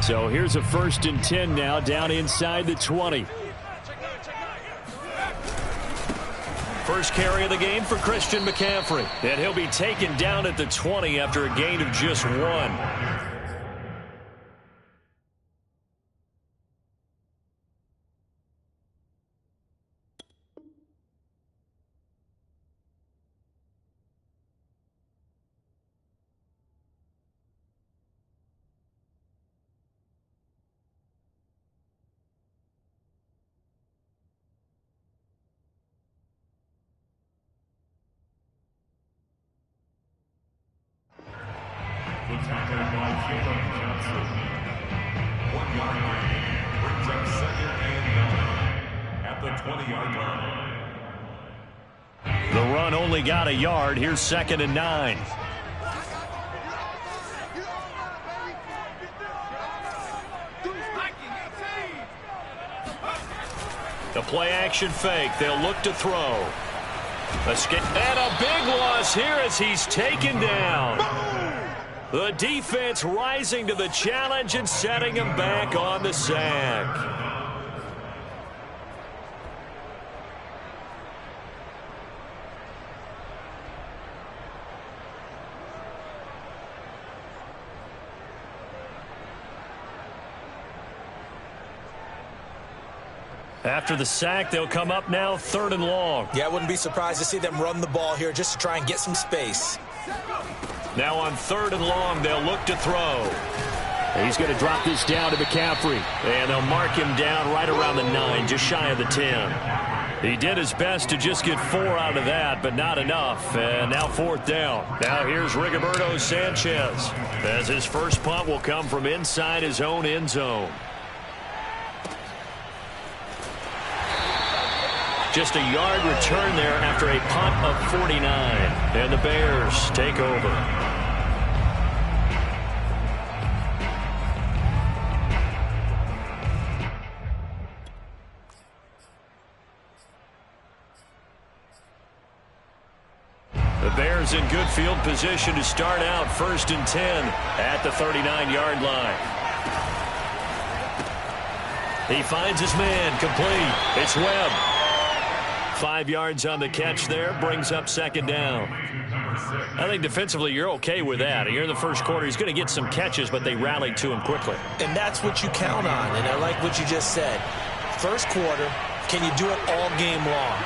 So here's a 1st and 10 now down inside the 20. First carry of the game for Christian McCaffrey. And he'll be taken down at the 20 after a gain of just 1. Tackled by Caleb Johnson. 1 yard gain. Brings up 2nd and 9 at the 20-yard line. The run only got a yard. Here's 2nd and 9. The play action fake. They'll look to throw. And a big loss here as he's taken down. The defense rising to the challenge and setting him back on the sack. After the sack, they'll come up now 3rd and long. Yeah, I wouldn't be surprised to see them run the ball here just to try and get some space. Now on 3rd and long, they'll look to throw. He's going to drop this down to McCaffrey. And they'll mark him down right around the 9, just shy of the 10. He did his best to just get 4 out of that, but not enough. And now 4th down. Now here's Rigoberto Sanchez, as his first punt will come from inside his own end zone. Just a yard return there after a punt of 49. And the Bears take over. The Bears in good field position to start out 1st and 10 at the 39-yard line. He finds his man, complete. It's Webb. 5 yards on the catch there, brings up 2nd down. I think defensively you're okay with that. Here in the first quarter, he's going to get some catches, but they rallied to him quickly. And that's what you count on, and I like what you just said. First quarter, can you do it all game long?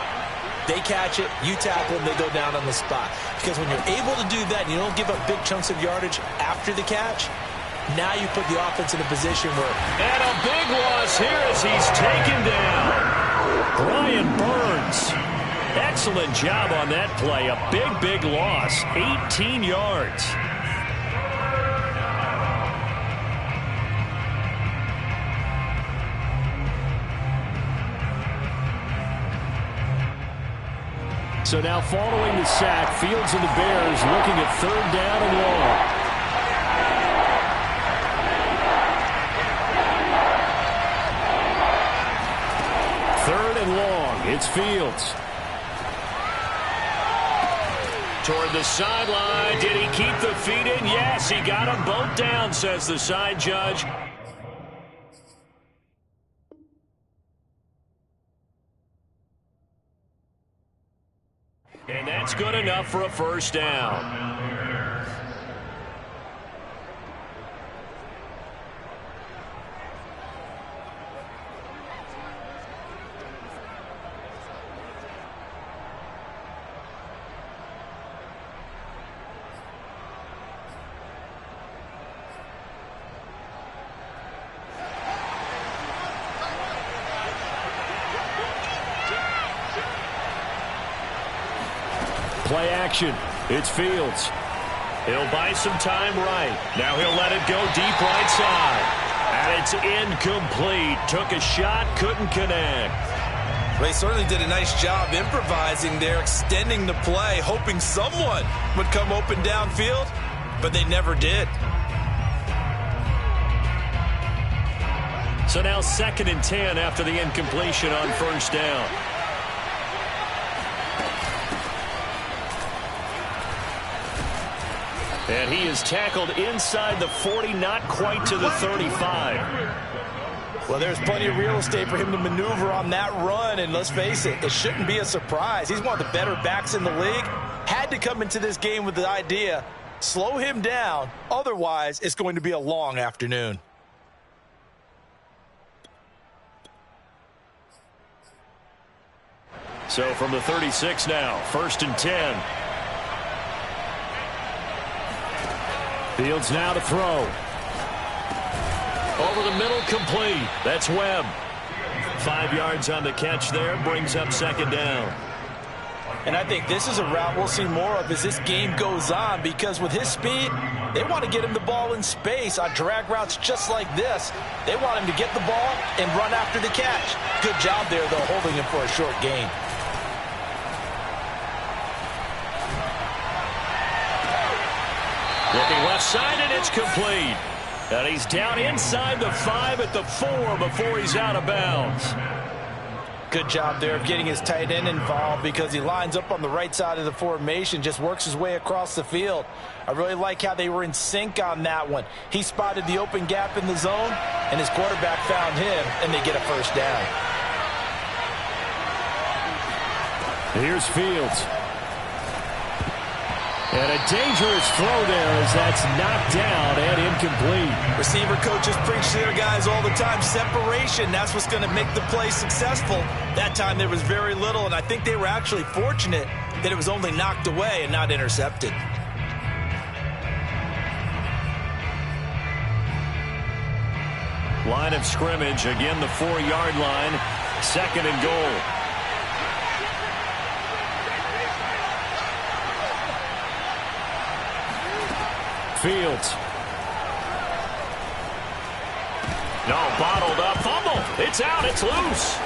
They catch it, you tackle them, they go down on the spot. Because when you're able to do that and you don't give up big chunks of yardage after the catch, now you put the offense in a position where... And a big loss here as he's taken down. Brian Burns. Excellent job on that play. A big loss. 18 yards. So now following the sack, Fields and the Bears looking at 3rd down and long. It's Fields. Toward the sideline. Did he keep the feet in? Yes, he got them both down, says the side judge. And that's good enough for a 1st down. Play action. It's Fields. He'll buy some time right. Now he'll let it go deep right side. And it's incomplete. Took a shot, couldn't connect. They certainly did a nice job improvising there, extending the play, hoping someone would come open downfield, but they never did. So now 2nd and 10 after the incompletion on 1st down. And he is tackled inside the 40, not quite to the 35. Well, there's plenty of real estate for him to maneuver on that run, and let's face it, it shouldn't be a surprise. He's one of the better backs in the league. Had to come into this game with the idea, slow him down, otherwise it's going to be a long afternoon. So from the 36 now, 1st and 10. Fields now to throw. Over the middle, complete. That's Webb. 5 yards on the catch there, brings up 2nd down. And I think this is a route we'll see more of as this game goes on, because with his speed, they want to get him the ball in space on drag routes just like this. They want him to get the ball and run after the catch. Good job there, though, holding him for a short gain. Looking left side, and it's complete. And he's down inside the 5 at the 4 before he's out of bounds. Good job there of getting his tight end involved, because he lines up on the right side of the formation, just works his way across the field. I really like how they were in sync on that one. He spotted the open gap in the zone, and his quarterback found him, and they get a 1st down. Here's Fields. And a dangerous throw there as that's knocked down and incomplete. Receiver coaches preach to their guys all the time. Separation, that's what's going to make the play successful. That time there was very little, and I think they were actually fortunate that it was only knocked away and not intercepted. Line of scrimmage, again the 4-yard line. 2nd and goal. Fields. No, bottled up, fumble. It's out, it's loose.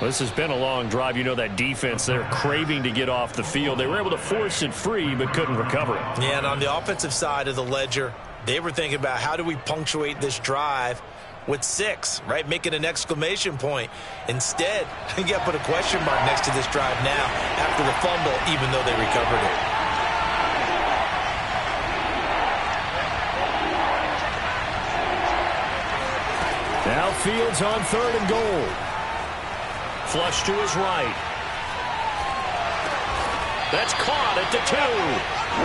This has been a long drive. You know that defense, they're craving to get off the field. They were able to force it free, but couldn't recover it. Yeah, and on the offensive side of the ledger, they were thinking about how do we punctuate this drive with 6, right? Making an exclamation point. Instead, you got to put a question mark next to this drive now after the fumble, even though they recovered it. Now Fields on 3rd and goal. Flush to his right. That's caught at the 2.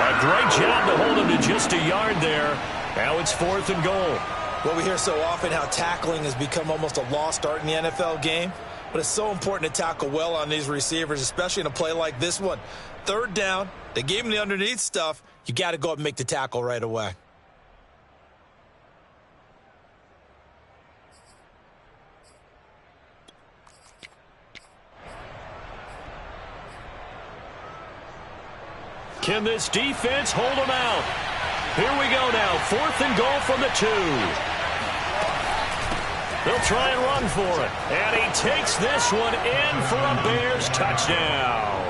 A great job to hold him to just a yard there. Now it's 4th and goal. Well, we hear so often how tackling has become almost a lost art in the NFL game, but it's so important to tackle well on these receivers, especially in a play like this one. 3rd down, they gave him the underneath stuff. You got to go up and make the tackle right away. Can this defense hold them out? Here we go now. 4th and goal from the 2. They'll try and run for it. And he takes this one in for a Bears touchdown.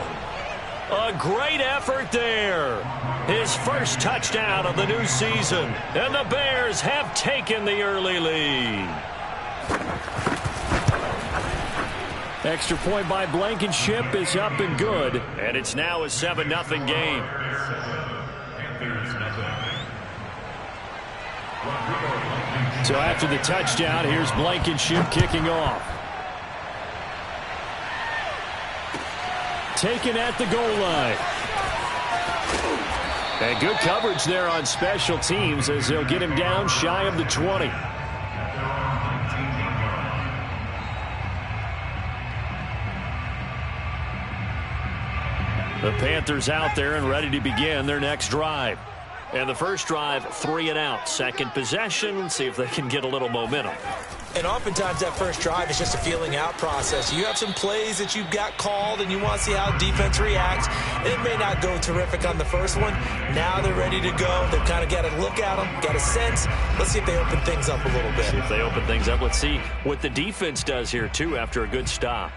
A great effort there. His first touchdown of the new season. And the Bears have taken the early lead. Extra point by Blankenship is up and good. And it's now a 7-0 game. So after the touchdown, here's Blankenship kicking off. Taken at the goal line. And good coverage there on special teams as they'll get him down shy of the 20. The Panthers out there and ready to begin their next drive. And the first drive, 3 and out. Second possession, see if they can get a little momentum. And oftentimes that first drive is just a feeling out process. You have some plays that you've got called and you want to see how defense reacts. It may not go terrific on the first one. Now they're ready to go. They've kind of got to look at them, got a sense. Let's see if they open things up a little bit. See if they open things up. Let's see what the defense does here, too, after a good stop.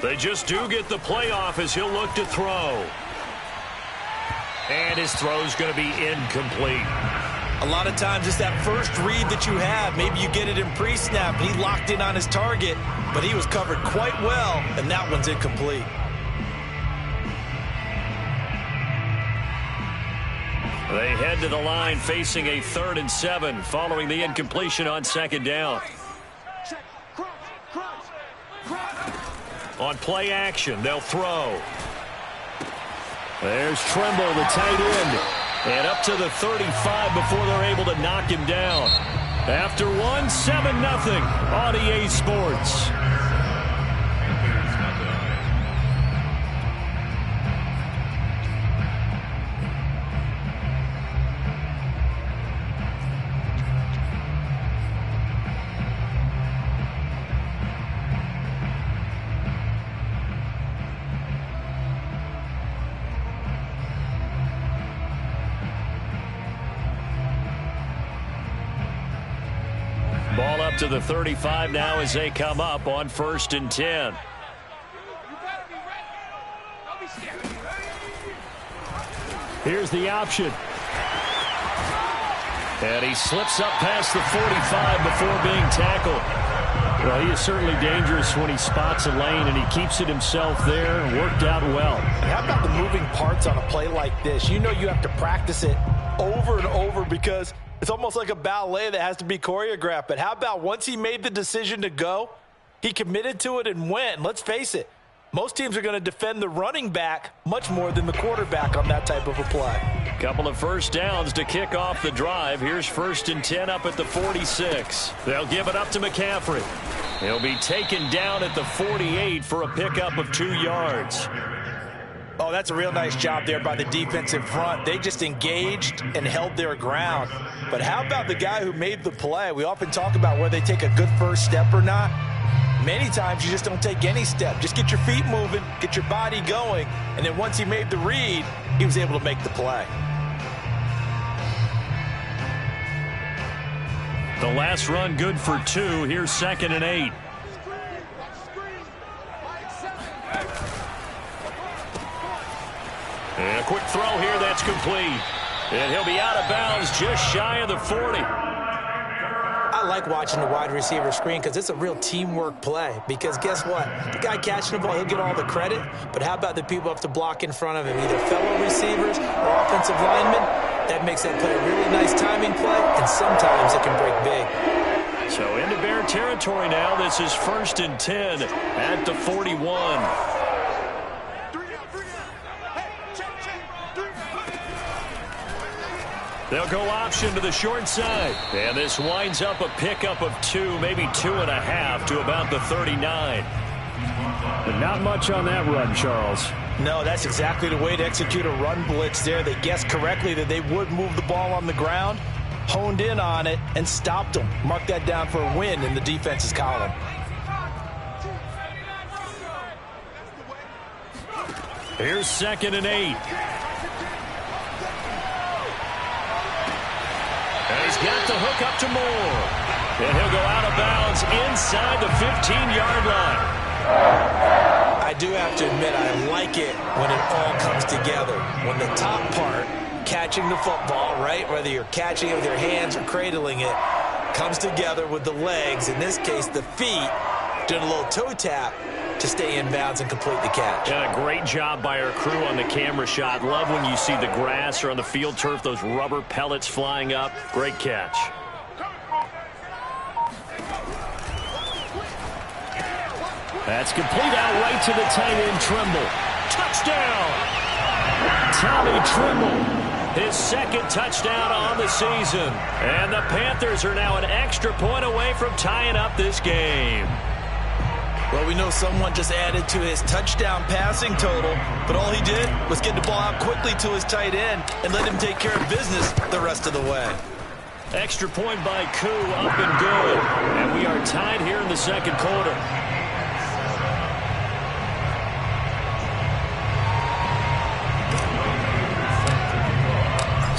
They just do get the playoff as he'll look to throw. And his throw's going to be incomplete. A lot of times it's that first read that you have. Maybe you get it in pre-snap, and he locked in on his target, but he was covered quite well, and that one's incomplete. They head to the line facing a 3rd and 7 following the incompletion on 2nd down. On play action, they'll throw. There's Tremble, the tight end. And up to the 35 before they're able to knock him down. After 7-0 on EA Sports. Ball up to the 35 now as they come up on 1st and 10. Here's the option. And he slips up past the 45 before being tackled. Well, he is certainly dangerous when he spots a lane, and he keeps it himself there and worked out well. And how about the moving parts on a play like this? You know you have to practice it over and over because it's almost like a ballet that has to be choreographed. But how about once he made the decision to go, he committed to it and went. And let's face it, most teams are going to defend the running back much more than the quarterback on that type of a play. Couple of first downs to kick off the drive. Here's 1st and 10 up at the 46. They'll give it up to McCaffrey. He'll be taken down at the 48 for a pickup of 2 yards. Oh, that's a real nice job there by the defensive front. They just engaged and held their ground. But how about the guy who made the play? We often talk about whether they take a good first step or not. Many times you just don't take any step. Just get your feet moving, get your body going, and then once he made the read, he was able to make the play. The last run good for 2. Here's 2nd and 8. And a quick throw here that's complete. And he'll be out of bounds just shy of the 40. I like watching the wide receiver screen because it's a real teamwork play. Because guess what? The guy catching the ball, he'll get all the credit. But how about the people who have to block in front of him, either fellow receivers or offensive linemen? That makes that play a really nice timing play, and sometimes it can break big. So into Bear territory now. This is 1st and 10 at the 41. They'll go option to the short side. And this winds up a pickup of 2, maybe 2.5 to about the 39. But not much on that run, Charles. No, that's exactly the way to execute a run blitz there. They guessed correctly that they would move the ball on the ground, honed in on it, and stopped them. Mark that down for a win in the defense's column. Here's 2nd and 8. And he's got the hook up to Moore. And he'll go out of bounds inside the 15-yard line. I do have to admit, I like it when it all comes together. When the top part, catching the football, right, whether you're catching it with your hands or cradling it, comes together with the legs, in this case the feet, doing a little toe tap to stay in bounds and complete the catch. Yeah, great job by our crew on the camera shot. Love when you see the grass or on the field turf, those rubber pellets flying up. Great catch. That's complete out right to the tight end, Tremble. Touchdown! Tommy Tremble, his 2nd touchdown on the season. And the Panthers are now an extra point away from tying up this game. Well, we know someone just added to his touchdown passing total, but all he did was get the ball out quickly to his tight end and let him take care of business the rest of the way. Extra point by Koo, up and good. And we are tied here in the 2nd quarter.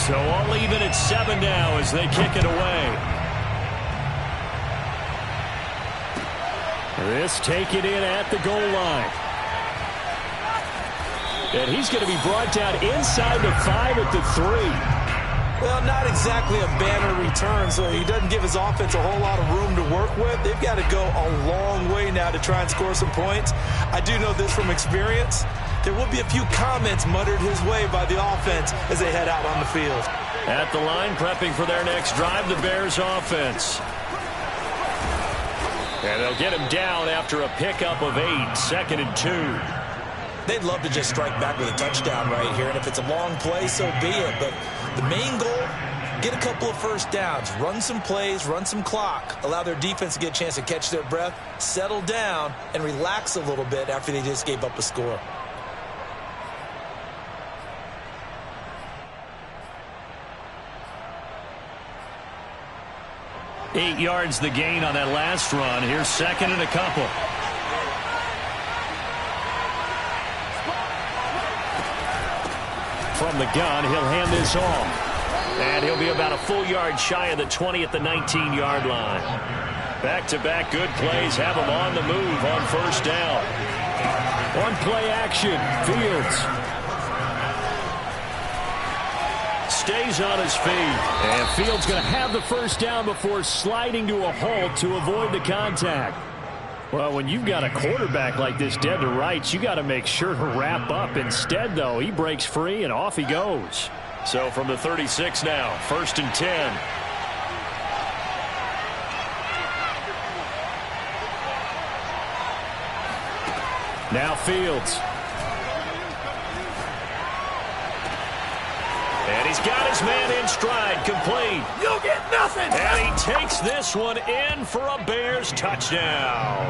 So all even at 7 now as they kick it away. This taken in at the goal line. And he's going to be brought down inside the 5 at the 3. Well, not exactly a banner return, so he doesn't give his offense a whole lot of room to work with. They've got to go a long way now to try and score some points. I do know this from experience. There will be a few comments muttered his way by the offense as they head out on the field. At the line, prepping for their next drive, the Bears offense. And they'll get him down after a pickup of 8, 2nd and 2. They'd love to just strike back with a touchdown right here, and if it's a long play, so be it. But the main goal, get a couple of first downs, run some plays, run some clock, allow their defense to get a chance to catch their breath, settle down, and relax a little bit after they just gave up a score. Eight yards the gain on that last run. Here's 2nd and a couple. From the gun, he'll hand this off. And he'll be about a full yard shy of the 20 at the 19-yard line. Back-to-back good plays have him on the move on first down. On play action, Fields stays on his feet. And Fields going to have the first down before sliding to a halt to avoid the contact. Well, when you've got a quarterback like this dead to rights, you got to make sure to wrap up. Instead, though, he breaks free and off he goes. So from the 36 now, 1st and 10. Now Fields. And he's got his man in stride, complete. You'll get nothing. And he takes this one in for a Bears touchdown.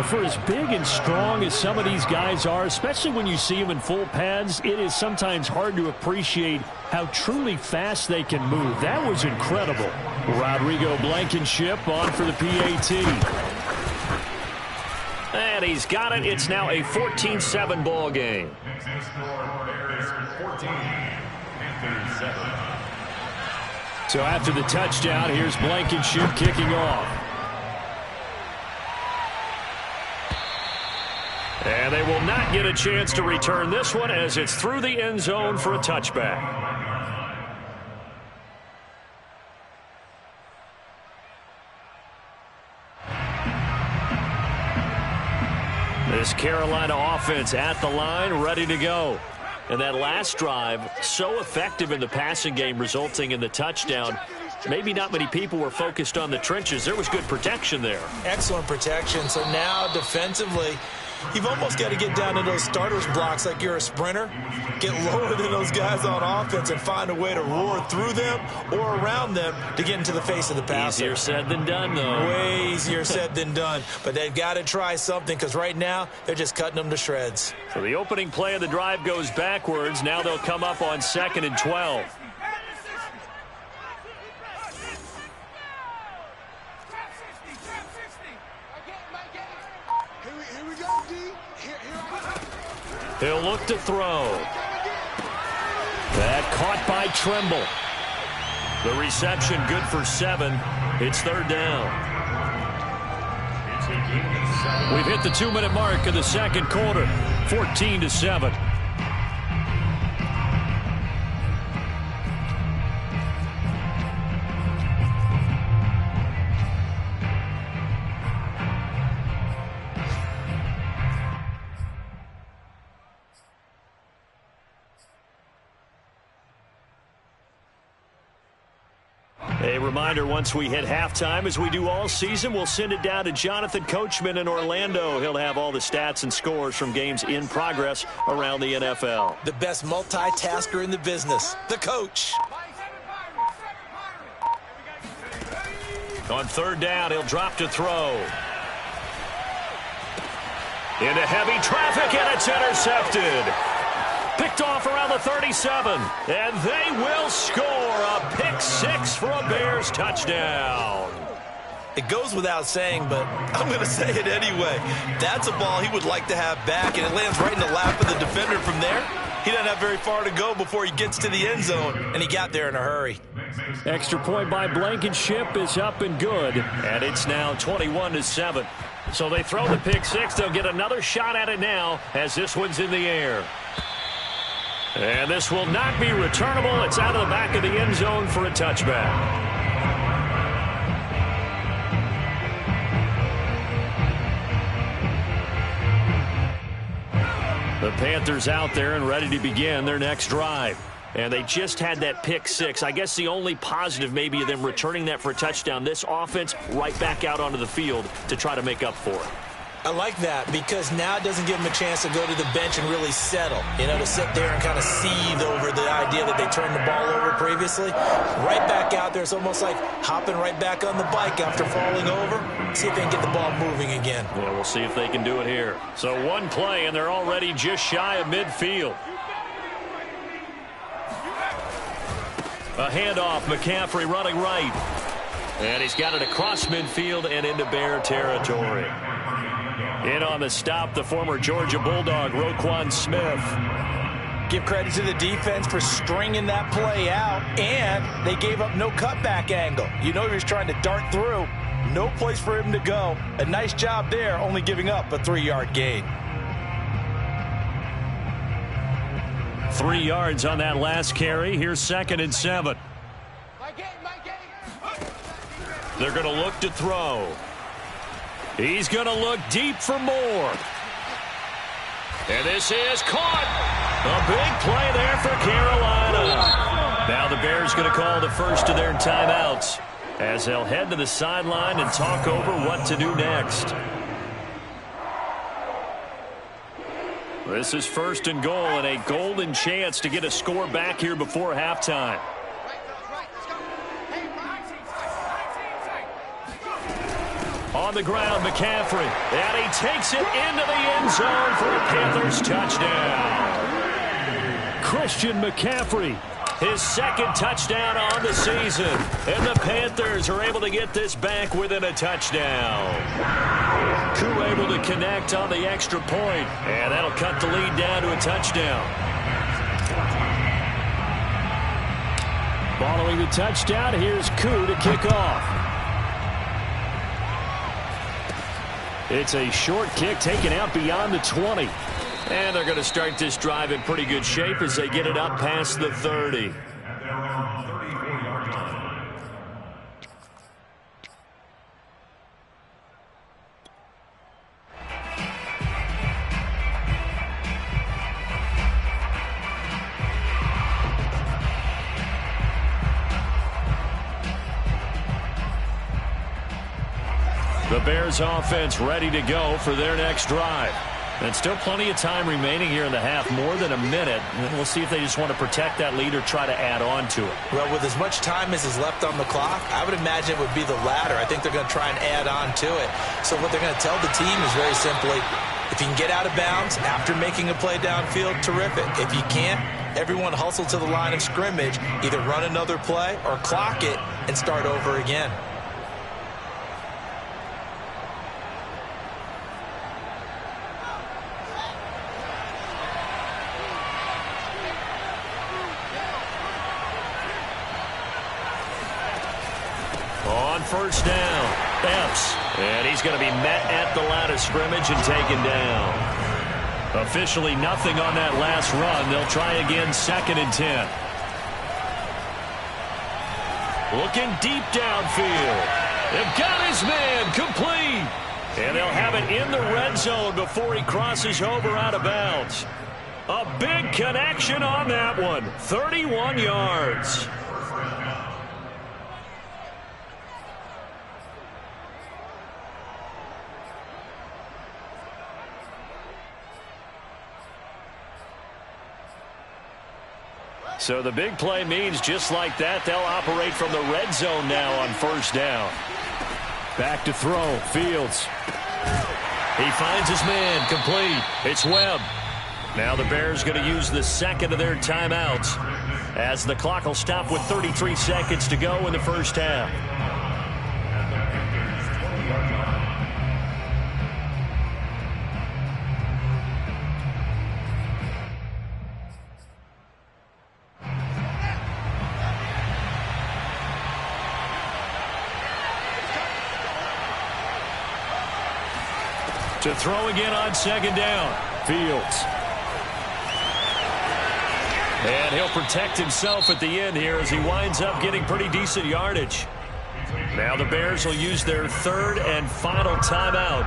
For as big and strong as some of these guys are, especially when you see them in full pads, it is sometimes hard to appreciate how truly fast they can move. That was incredible. Rodrigo Blankenship on for the PAT. And he's got it. It's now a 14-7 ball game. So after the touchdown, here's Blankenship kicking off. And they will not get a chance to return this one as it's through the end zone for a touchback. This Carolina offense at the line, ready to go. And that last drive, so effective in the passing game, resulting in the touchdown. Maybe not many people were focused on the trenches. There was good protection there. Excellent protection. So now defensively, you've almost got to get down to those starters blocks like you're a sprinter. Get lower than those guys on offense and find a way to roar through them or around them to get into the face of the passer. Easier said than done, though. Way easier said than done. But they've got to try something because right now they're just cutting them to shreds. So the opening play of the drive goes backwards. Now they'll come up on 2nd and 12. He'll look to throw. That caught by Trimble. The reception good for 7. It's 3rd down. We've hit the 2-minute mark of the second quarter. 14-7. A reminder, once we hit halftime, as we do all season, we'll send it down to Jonathan Coachman in Orlando. He'll have all the stats and scores from games in progress around the NFL. The best multitasker in the business, the coach. On 3rd down, he'll drop to throw. Into heavy traffic, and it's intercepted. Picked off around the 37, and they will score a pick 6 for a Bears touchdown. It goes without saying, but I'm going to say it anyway. That's a ball he would like to have back, and it lands right in the lap of the defender from there. He doesn't have very far to go before he gets to the end zone, and he got there in a hurry. Extra point by Blankenship is up and good, and it's now 21-7. So they throw the pick six. They'll get another shot at it now as this one's in the air. And this will not be returnable. It's out of the back of the end zone for a touchback. The Panthers out there and ready to begin their next drive. And they just had that pick six. I guess the only positive maybe of them returning that for a touchdown. This offense right back out onto the field to try to make up for it. I like that because now it doesn't give them a chance to go to the bench and really settle. You know, to sit there and kind of seethe over the idea that they turned the ball over previously. Right back out there. It's almost like hopping right back on the bike after falling over. See if they can get the ball moving again. Yeah, we'll see if they can do it here. So one play, and they're already just shy of midfield. A handoff, McCaffrey running right. And he's got it across midfield and into Bear territory. In on the stop, the former Georgia Bulldog, Roquan Smith. Give credit to the defense for stringing that play out, and they gave up no cutback angle. You know he was trying to dart through. No place for him to go. A nice job there, only giving up a 3-yard gain. 3 yards on that last carry. Here's 2nd and 7. They're going to look to throw. He's going to look deep for more. And this is caught. A big play there for Carolina. Now the Bears going to call the first of their timeouts as they'll head to the sideline and talk over what to do next. This is 1st and goal and a golden chance to get a score back here before halftime. On the ground, McCaffrey. And he takes it into the end zone for a Panthers touchdown. Christian McCaffrey, his 2nd touchdown on the season. And the Panthers are able to get this back within a touchdown. Koo able to connect on the extra point. And that'll cut the lead down to a touchdown. Following the touchdown, here's Koo to kick off. It's a short kick taken out beyond the 20. And they're going to start this drive in pretty good shape as they get it up past the 30. The Bears offense ready to go for their next drive. And still plenty of time remaining here in the half, more than a minute. We'll see if they just want to protect that lead or try to add on to it. Well, with as much time as is left on the clock, I would imagine it would be the latter. I think they're going to try and add on to it. So what they're going to tell the team is very simply, if you can get out of bounds after making a play downfield, terrific. If you can't, everyone hustle to the line of scrimmage, either run another play or clock it and start over again. First down, Epps, and he's going to be met at the line of scrimmage and taken down. Officially nothing on that last run. They'll try again 2nd and 10. Looking deep downfield. They've got his man complete. And they'll have it in the red zone before he crosses over out of bounds. A big connection on that one. 31 yards. So the big play means just like that, they'll operate from the red zone now on 1st down. Back to throw, Fields. He finds his man, complete. It's Webb. Now the Bears going to use the 2nd of their timeouts as the clock will stop with 33 seconds to go in the first half. To throw again on second down. Fields. And he'll protect himself at the end here as he winds up getting pretty decent yardage. Now the Bears will use their third and final timeout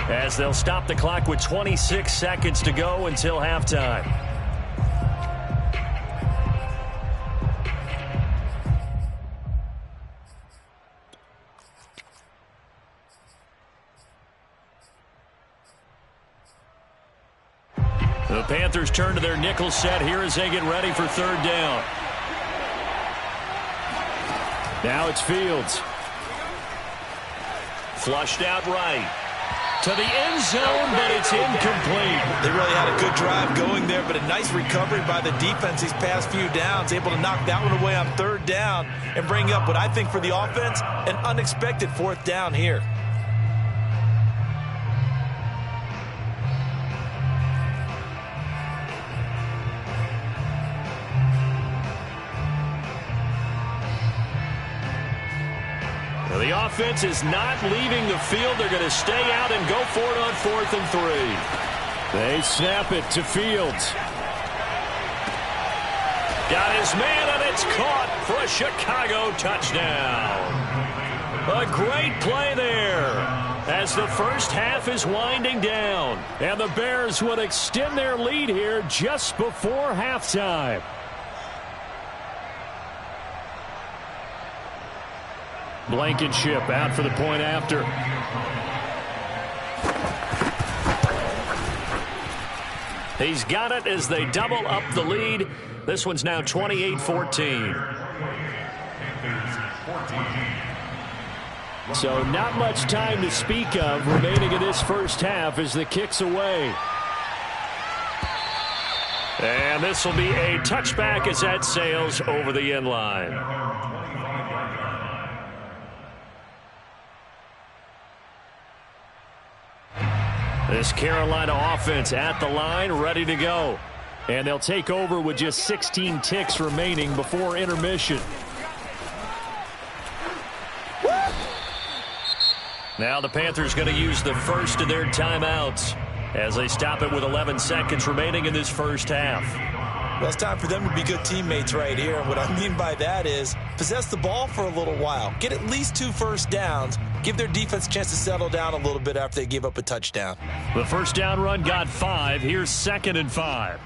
as they'll stop the clock with 26 seconds to go until halftime. The Panthers turn to their nickel set here as they get ready for third down. Now it's Fields. Flushed out right. To the end zone, but it's incomplete. They really had a good drive going there, but a nice recovery by the defense these past few downs. Able to knock that one away on third down and bring up what I think for the offense, an unexpected fourth down here. The offense is not leaving the field. They're going to stay out and go for it on 4th and 3. They snap it to Fields. Got his man, and it's caught for a Chicago touchdown. A great play there as the first half is winding down. And the Bears would extend their lead here just before halftime. Blankenship out for the point after. He's got it as they double up the lead. This one's now 28-14. So not much time to speak of remaining in this first half as the kick's away. And this will be a touchback as that sails over the end line. This Carolina offense at the line, ready to go. And they'll take over with just 16 ticks remaining before intermission. Now the Panthers going to use the first of their timeouts as they stop it with 11 seconds remaining in this first half. Well, it's time for them to be good teammates right here. And what I mean by that is possess the ball for a little while. Get at least 2 first downs. Give their defense a chance to settle down a little bit after they give up a touchdown. The first down run got 5. Here's 2nd and 5.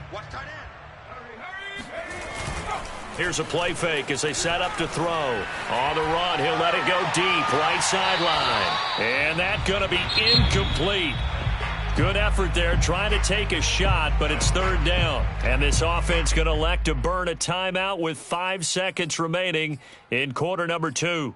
Here's a play fake as they set up to throw. On the run, he'll let it go deep, right sideline. And that's going to be incomplete. Good effort there, trying to take a shot, but it's third down. And this offense going to elect to burn a timeout with 5 seconds remaining in quarter number 2.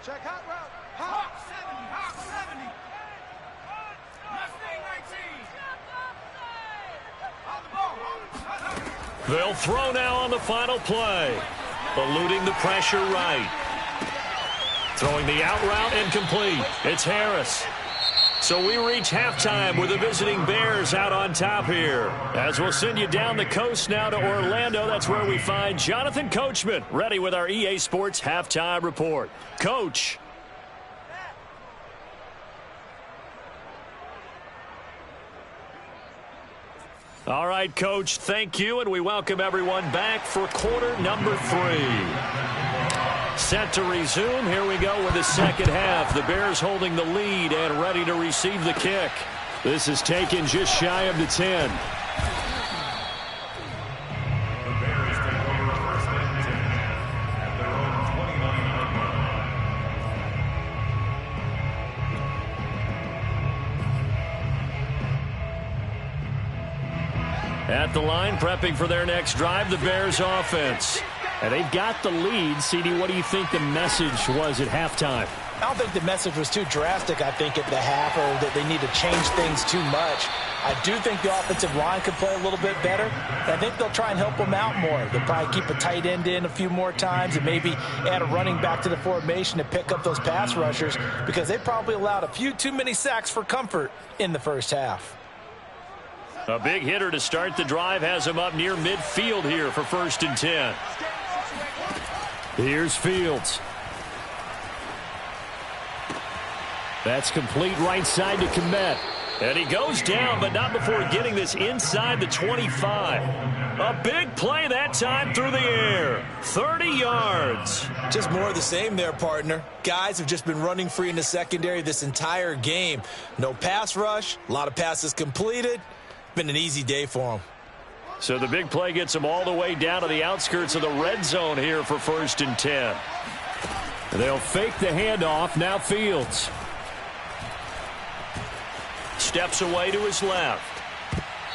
Check hot route. Hawk 70. Hawk 70. Mustang 19. On the ball. They'll throw now on the final play. Eluding the pressure right. Throwing the out route incomplete. It's Harris. So we reach halftime with the visiting Bears out on top here. As we'll send you down the coast now to Orlando, that's where we find Jonathan Coachman, ready with our EA Sports Halftime Report. Coach. All right, Coach, thank you, and we welcome everyone back for quarter number 3. Set to resume. Here we go with the second half. The Bears holding the lead and ready to receive the kick. This is taken just shy of the 10. The Bears take over first and 10 at their own 29-yard line. At the line, prepping for their next drive, the Bears offense. And they've got the lead. CD, what do you think the message was at halftime? I don't think the message was too drastic, I think, at the half, or that they need to change things too much. I do think the offensive line could play a little bit better. And I think they'll try and help them out more. They'll probably keep a tight end in a few more times and maybe add a running back to the formation to pick up those pass rushers, because they probably allowed a few too many sacks for comfort in the first half. A big hitter to start the drive has him up near midfield here for 1st and 10. Here's Fields. That's complete right side to Komet. And he goes down, but not before getting this inside the 25. A big play that time through the air. 30 yards. Just more of the same there, partner. Guys have just been running free in the secondary this entire game. No pass rush, a lot of passes completed. Been an easy day for them. So the big play gets them all the way down to the outskirts of the red zone here for 1st and 10. They'll fake the handoff. Now Fields. Steps away to his left.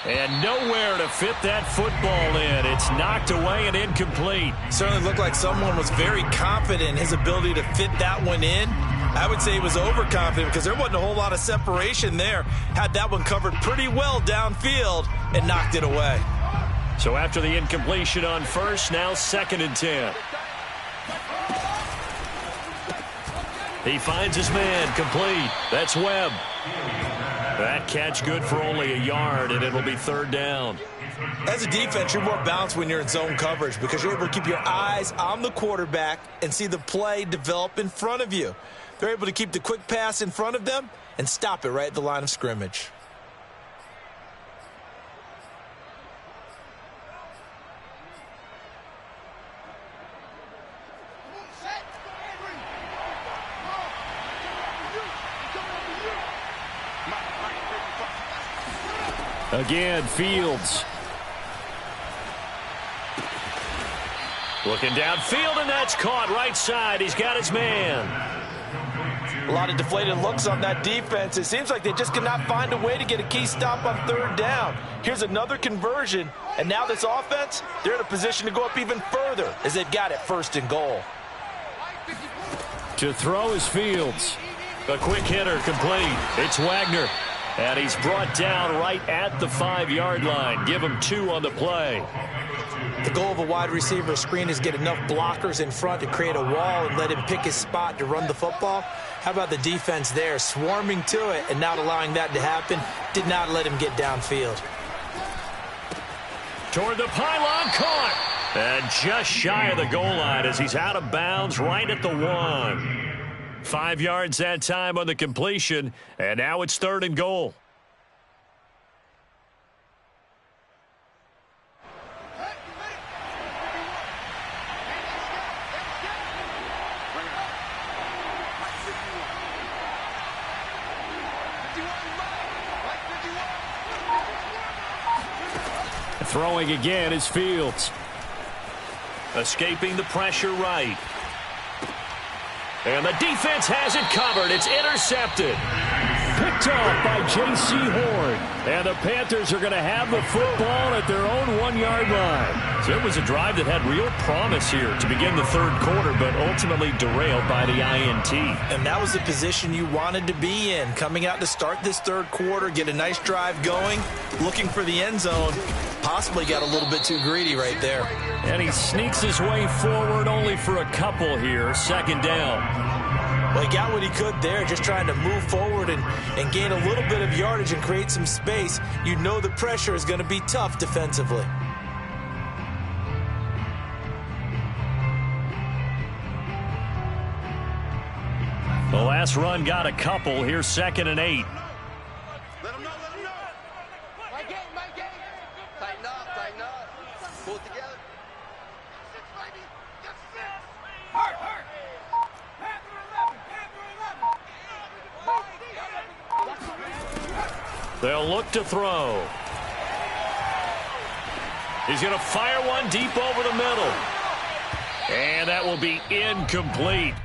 And nowhere to fit that football in. It's knocked away and incomplete. Certainly looked like someone was very confident in his ability to fit that one in. I would say he was overconfident because there wasn't a whole lot of separation there. Had that one covered pretty well downfield and knocked it away. So after the incompletion on 1st, now 2nd and 10. He finds his man, complete. That's Webb. That catch good for only a yard, and it'll be 3rd down. As a defense, you're more balanced when you're in zone coverage because you're able to keep your eyes on the quarterback and see the play develop in front of you. They're able to keep the quick pass in front of them and stop it right at the line of scrimmage. Again, Fields. Looking downfield, and that's caught right side. He's got his man. A lot of deflated looks on that defense. It seems like they just cannot find a way to get a key stop on 3rd down. Here's another conversion, and now this offense, they're in a position to go up even further as they've got it 1st and goal. To throw is Fields. A quick hitter, complete. It's Wagner. And he's brought down right at the 5-yard line. Give him 2 on the play. The goal of a wide receiver screen is get enough blockers in front to create a wall and let him pick his spot to run the football. How about the defense there, swarming to it and not allowing that to happen? Did not let him get downfield. Toward the pylon, caught. And just shy of the goal line as he's out of bounds right at the 1. 5 yards that time on the completion, and now it's 3rd and goal. Throwing again is Fields. Escaping the pressure right. And the defense has it covered. It's intercepted. Picked off by J.C. Horn. And the Panthers are going to have the football at their own 1-yard line. So it was a drive that had real promise here to begin the 3rd quarter, but ultimately derailed by the INT. And that was the position you wanted to be in. Coming out to start this 3rd quarter, get a nice drive going, looking for the end zone. Possibly got a little bit too greedy right there. And he sneaks his way forward only for a couple here. 2nd down. Well, he got what he could there, just trying to move forward and gain a little bit of yardage and create some space. You know the pressure is going to be tough defensively. The last run got a couple. Here's 2nd and 8. Let him know. My game. Tighten up. Pull it together. Yes, baby. Yes. Hurt. They'll look to throw. He's going to fire one deep over the middle. And that will be incomplete.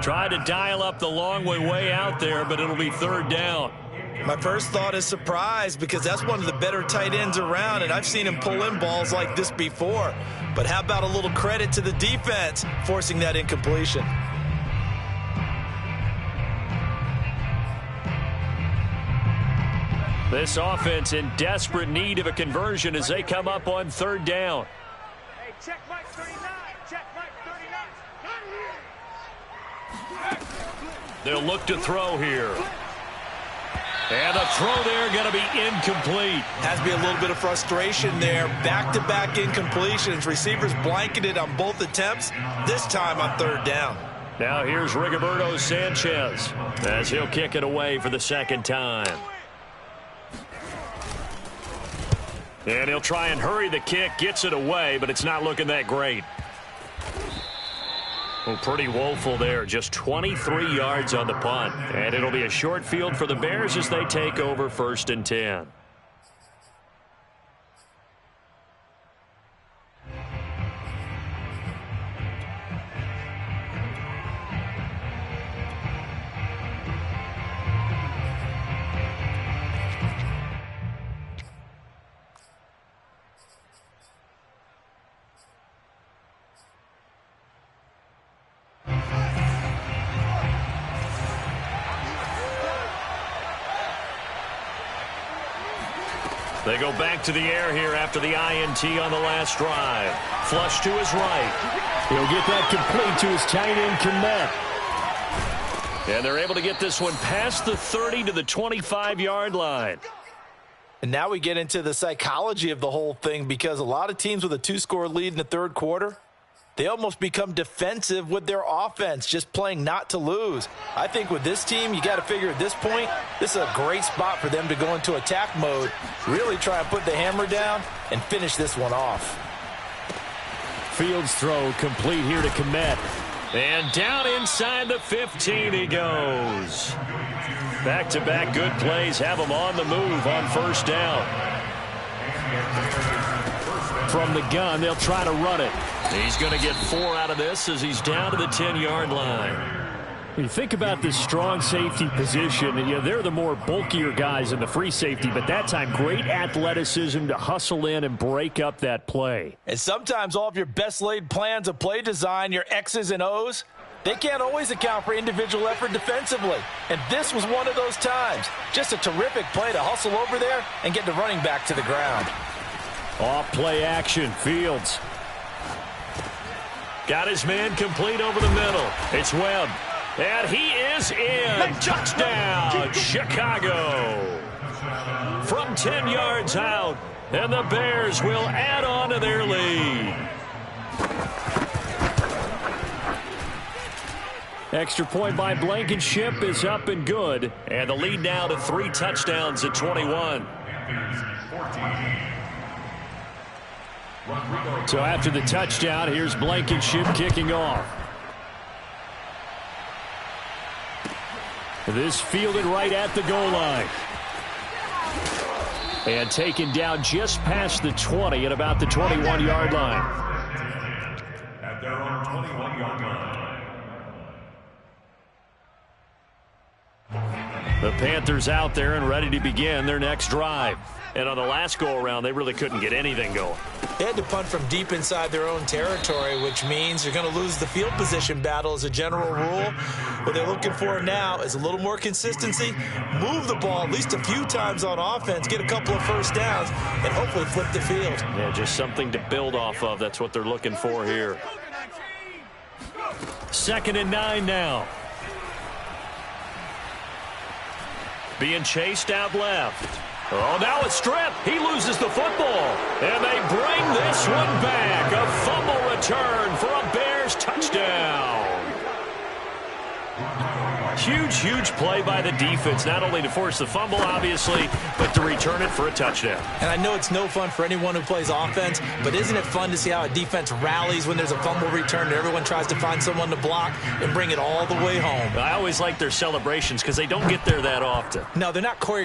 Tried to dial up the long way out there, but it'll be 3rd down. My first thought is surprise because that's one of the better tight ends around, and I've seen him pull in balls like this before. But how about a little credit to the defense forcing that incompletion? This offense in desperate need of a conversion as they come up on 3rd down. Hey, check Mike 39. Check Mike 39. They'll look to throw here. And the throw there going to be incomplete. Has to be a little bit of frustration there. Back-to-back incompletions. Receivers blanketed on both attempts, this time on third down. Now here's Rigoberto Sanchez as he'll kick it away for the second time. And he'll try and hurry the kick, gets it away, but it's not looking that great. Well, pretty woeful there, just 23 yards on the punt. And it'll be a short field for the Bears as they take over 1st and 10. They go back to the air here after the INT on the last drive. Flush to his right. He'll get that complete to his tight end, Komet. And they're able to get this one past the 30 to the 25-yard line. And now we get into the psychology of the whole thing, because a lot of teams with a 2-score lead in the third quarter, they almost become defensive with their offense, just playing not to lose. I think with this team, you got to figure at this point, this is a great spot for them to go into attack mode, really try and put the hammer down and finish this one off. Fields throw complete here to Komet. And down inside the 15 he goes. Back-to-back good plays have him on the move on 1st down. From the gun, they'll try to run it. He's going to get 4 out of this as he's down to the 10-yard line. When you think about this strong safety position, they're the more bulkier guys in the free safety, but that time great athleticism to hustle in and break up that play. And sometimes all of your best laid plans of play design, your X's and O's, they can't always account for individual effort defensively. And this was one of those times. Just a terrific play to hustle over there and get the running back to the ground. Off play action, Fields. Got his man complete over the middle. It's Webb. And he is in. Touchdown, Chicago. From 10 yards out. And the Bears will add on to their lead. Extra point by Blankenship is up and good. And the lead now to 3 touchdowns at 21. So after the touchdown, here's Blankenship kicking off. This fielded right at the goal line. And taken down just past the 20 at about the 21-yard line. At their own 21-yard line. The Panthers out there and ready to begin their next drive. And on the last go-around, they really couldn't get anything going. They had to punt from deep inside their own territory, which means you're going to lose the field position battle as a general rule. What they're looking for now is a little more consistency, move the ball at least a few times on offense, get a couple of first downs, and hopefully flip the field. Yeah, just something to build off of. That's what they're looking for here. 2nd and 9 now. Being chased out left. Oh, now a strip. He loses the football. And they bring this one back. A fumble return for a Bears touchdown. Huge, huge play by the defense, not only to force the fumble, obviously, but to return it for a touchdown. And I know it's no fun for anyone who plays offense, but isn't it fun to see how a defense rallies when there's a fumble return and everyone tries to find someone to block and bring it all the way home? I always like their celebrations because they don't get there that often. No, they're not choreographed.